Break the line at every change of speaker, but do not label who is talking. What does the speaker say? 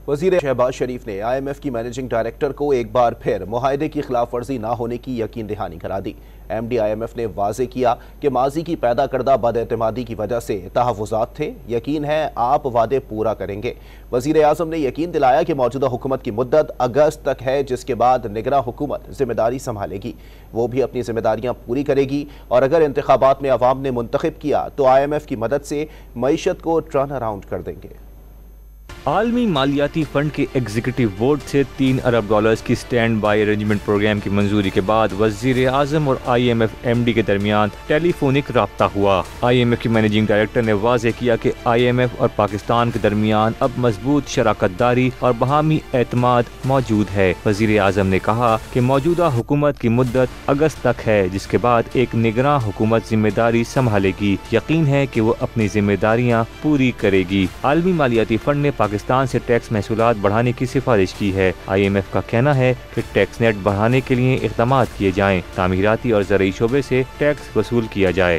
वज़ीर शहबाज शरीफ ने IMF की मैनेजिंग डायरेक्टर को एक बार फिर मुआहदे की खिलाफ वर्जी ना होने की यकीन दहानी करा दी। MD IMF ने वाज़े किया कि माजी की पैदा करदा बदएतमादी की वजह से तहफ़्फ़ुज़ात थे, यकीन है आप वादे पूरा करेंगे। वज़ीर आज़म ने यकीन दिलाया कि मौजूदा हुकूमत की मुद्दत अगस्त तक है, जिसके बाद निगरां हुकूमत जिम्मेदारी संभालेगी। वो भी अपनी जिम्मेदारियां पूरी करेगी और अगर इंतखाबात में अवाम ने मुंतखब किया तो IMF की मदद से मईशत को टर्न अराउंड कर देंगे।
आलमी मालियाती फंड के एग्जीक्यूटिव बोर्ड से $3 अरब की स्टैंड बाई अरेंजमेंट प्रोग्राम की मंजूरी के बाद वज़ीर आज़म और IMF MD के दरमियान टेलीफोनिक राब्ता हुआ। IMF की मैनेजिंग डायरेक्टर ने वाज़े किया कि IMF और पाकिस्तान के दरमियान अब मजबूत शराकतदारी और बहामी एतमाद मौजूद है। वज़ीर आज़म ने कहा कि मौजूदा हुकूमत की मुद्दत अगस्त तक है, जिसके बाद एक निगरां हुकूमत जिम्मेदारी संभालेगी। यकीन है कि वो अपनी जिम्मेदारियां पूरी करेगी। आलमी मालियाती फंड ने पाकिस्तान से टैक्स महसूलात बढ़ाने की सिफारिश की है। IMF का कहना है कि टैक्स नेट बढ़ाने के लिए इक़दामात किए जाएं, तामीराती और ज़रई शोबे से टैक्स वसूल किया जाए।